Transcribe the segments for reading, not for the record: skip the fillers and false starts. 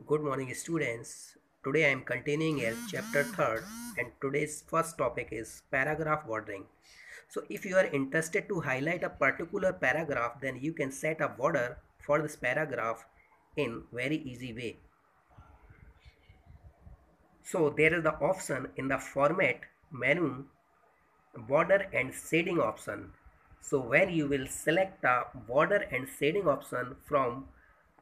Good morning, students. Today I am continuing a chapter 3rd, and today's first topic is paragraph bordering. So, if you are interested to highlight a particular paragraph, then you can set a border for this paragraph in very easy way. So, there is the option in the format menu border and shading option. So when you will select the border and shading option from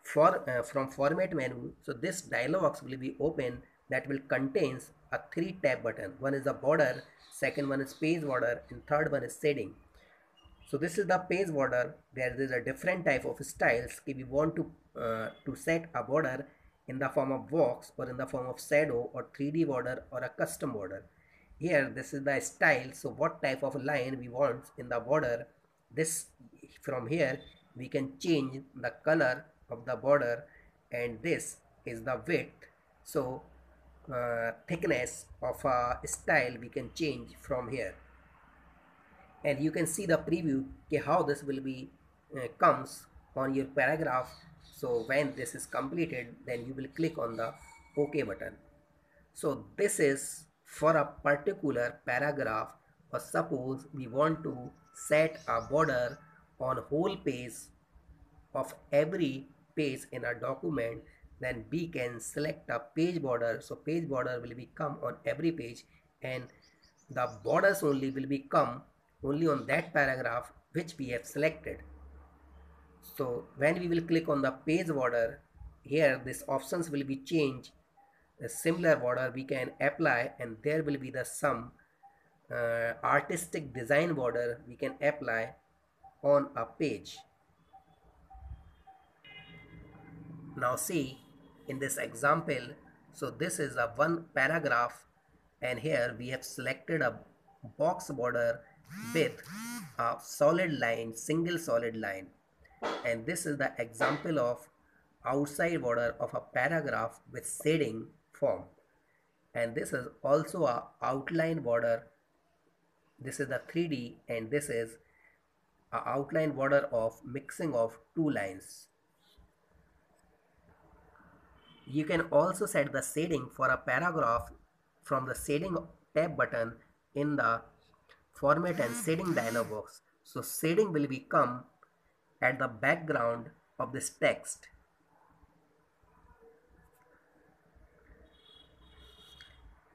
format menu, so this dialog box will be open that will contains a three tab button. One is the border, second one is page border, and third one is shading. So this is the page border. There is a different type of styles. If you want to set a border in the form of box or in the form of shadow or 3D border or a custom border. Here this is the style. So what type of line we want in the border. This from here we can change the color of the border, and this is the width. So thickness of a style we can change from here, and you can see the preview how this will be comes on your paragraph. So when this is completed, then you will click on the OK button. So this is for a particular paragraph, or suppose we want to set a border on whole page of every page in a document, then we can select a page border. So page border will become on every page, and the borders only will become only on that paragraph which we have selected. So when we will click on the page border, here these options will be changed. A similar border we can apply, and there will be the some artistic design border we can apply on a page. Now see in this example, so this is a one paragraph, and here we have selected a box border with a solid line, single solid line, and this is the example of outside border of a paragraph with shading form, and this is also a outline border. This is the 3D, and this is a outline border of mixing of two lines. You can also set the shading for a paragraph from the shading tab button in the format and shading dialog box. So shading will become at the background of this text.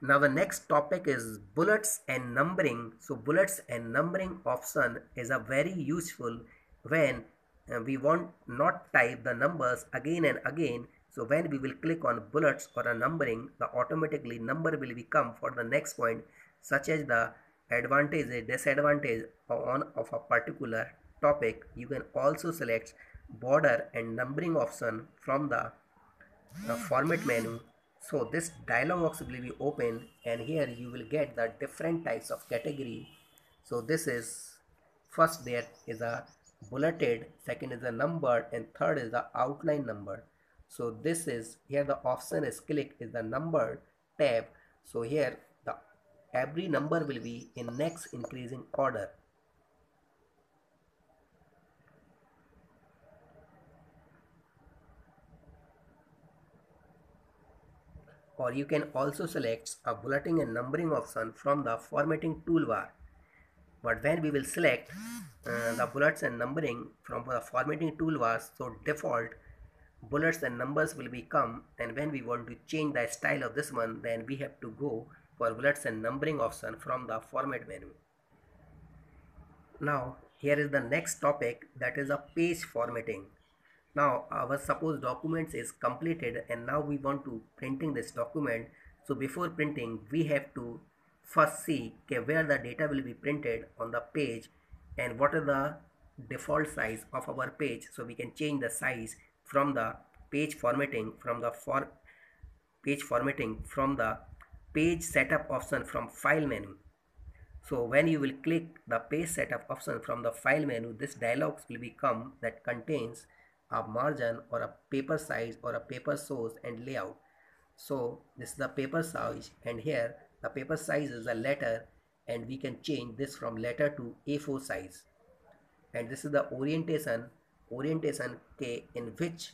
Now the next topic is bullets and numbering. So bullets and numbering option is a very useful when we want not type the numbers again and again. So when we will click on bullets or a numbering, the automatically number will become for the next point, such as the advantage, disadvantage on of a particular topic. You can also select border and numbering option from the format menu. So this dialog box will be open, and here you will get the different types of category. So this is first there is a bulleted, second is a numbered, and third is the outline number. So this is here the option is clicked is the numbered tab. So here the every number will be in next increasing order. Or you can also select a bulleting and numbering option from the formatting toolbar. But when we will select the bullets and numbering from the formatting toolbars, so default bullets and numbers will become, and when we want to change the style of this one, then we have to go for bullets and numbering option from the format menu. Now here is the next topic, that is a page formatting. Now our suppose documents is completed, and now we want to printing this document. So before printing we have to first see where the data will be printed on the page and what is the default size of our page, so we can change the size from the page formatting from the page setup option from file menu. So when you will click the page setup option from the file menu, this dialog will become that contains a margin or a paper size or a paper source and layout. So this is the paper size, and here the paper size is a letter, and we can change this from letter to A4 size. And this is the orientation K in which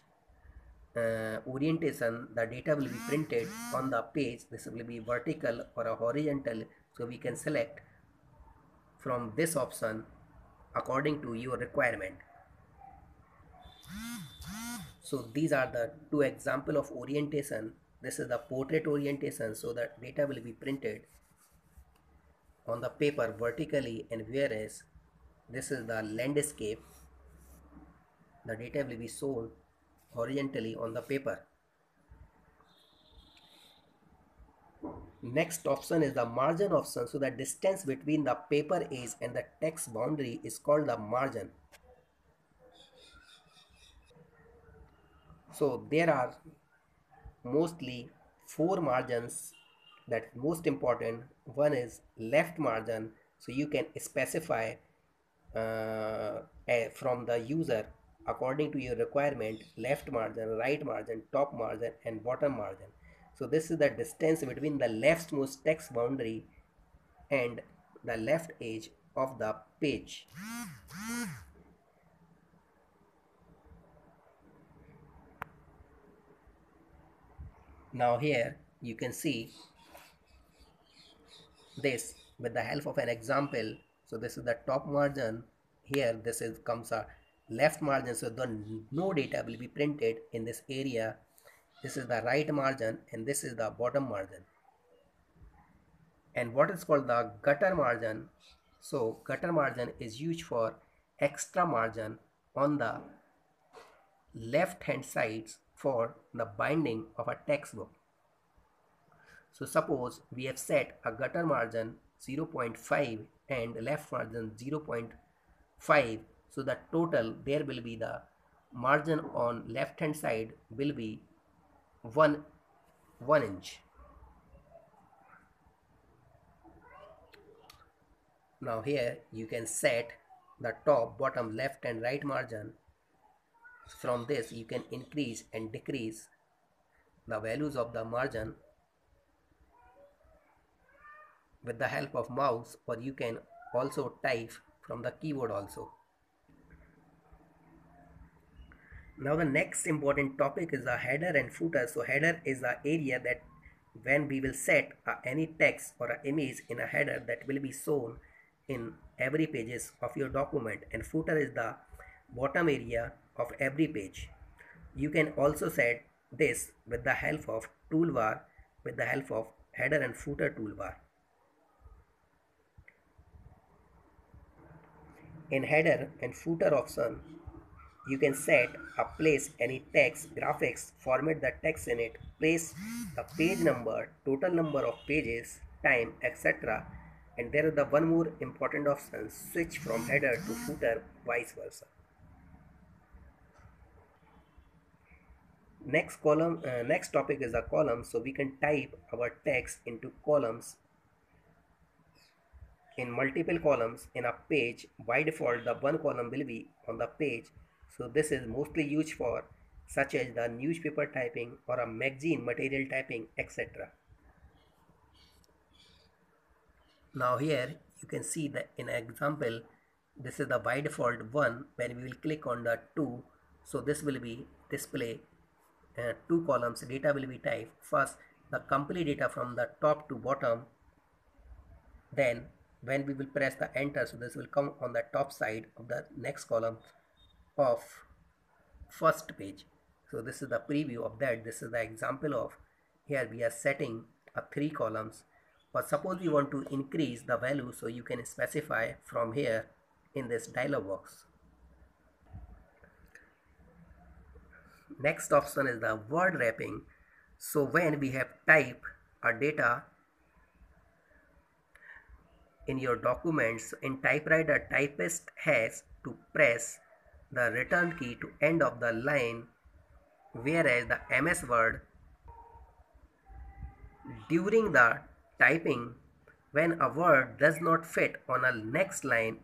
orientation, the data will be printed on the page. This will be vertical or a horizontal, so we can select from this option according to your requirement. So these are the two example of orientation. This is the portrait orientation, so the data will be printed on the paper vertically, and whereas this is the landscape, the data will be shown horizontally on the paper. Next option is the margin option. So the distance between the paper edge and the text boundary is called the margin. So there are mostly four margins that most important. One is left margin, so you can specify from the user according to your requirement, left margin, right margin, top margin and bottom margin. So this is the distance between the leftmost text boundary and the left edge of the page. Now here you can see this with the help of an example. So this is the top margin. Here this is comes a left margin, so the no data will be printed in this area. This is the right margin and this is the bottom margin. And what is called the gutter margin. So gutter margin is used for extra margin on the left hand sides for the binding of a textbook. So suppose we have set a gutter margin 0.5 and left margin 0.5. So the total there will be the margin on left hand side will be 1 inch. Now here you can set the top, bottom, left and right margin. From this you can increase and decrease the values of the margin with the help of mouse, or you can also type from the keyboard also. Now the next important topic is the header and footer. So header is the area that when we will set any text or an image in a header that will be shown in every pages of your document, and footer is the bottom area of every page. You can also set this with the help of toolbar, with the help of header and footer toolbar. In header and footer option, you can set a place any text, graphics, format the text in it, place the page number, total number of pages, time, etc. And there is the one more important option, switch from header to footer, vice versa. Next topic is the column. So we can type our text into columns, in multiple columns in a page. By default the one column will be on the page. So this is mostly used for such as the newspaper typing or a magazine material typing, etc. Now here you can see that in example, this is the by default one. When we will click on the 2, so this will be display two columns. Data will be typed first the complete data from the top to bottom. Then when we will press the enter, so this will come on the top side of the next column of first page. So this is the preview of that. This is the example of here we are setting a 3 columns. But suppose you want to increase the value, so you can specify from here in this dialog box. Next option is the word wrapping. So when we have typed our data in your documents, in typewriter, typist has to press the return key to end of the line, whereas the MS Word, during the typing, when a word does not fit on a next line,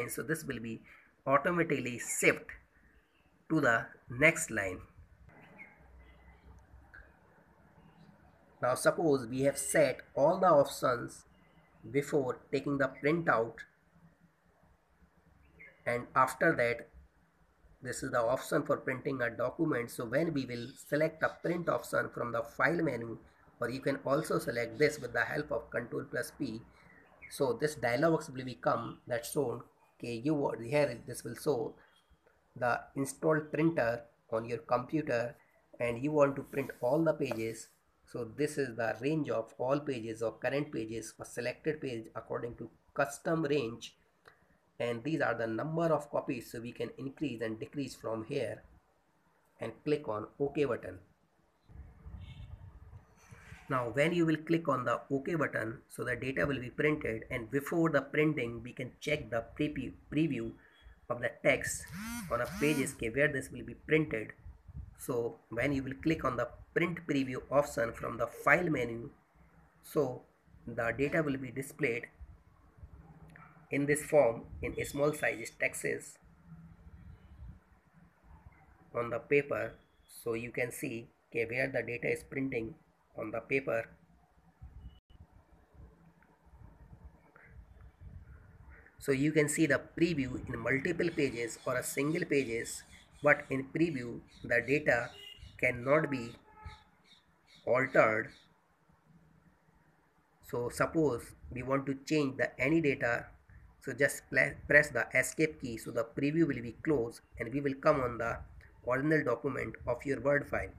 so this will be automatically shift to the next line. Now suppose we have set all the options before taking the printout, and after that This is the option for printing a document. So when we will select the print option from the file menu, or you can also select this with the help of Ctrl plus P. So this dialog box will become that shown. Okay, here this will show the installed printer on your computer, and you want to print all the pages. So this is the range of all pages or current pages or selected page according to custom range, and these are the number of copies. So we can increase and decrease from here and click on OK button. Now when you will click on the OK button, so the data will be printed, and before the printing we can check the preview of the text on a pages where this will be printed. So when you will click on the print preview option from the file menu, so the data will be displayed in this form in a small size texts on the paper. So you can see where the data is printing on the paper. So you can see the preview in multiple pages or a single pages, but in preview the data cannot be altered. So suppose we want to change the any data, so just press the escape key, so the preview will be closed and we will come on the original document of your Word file.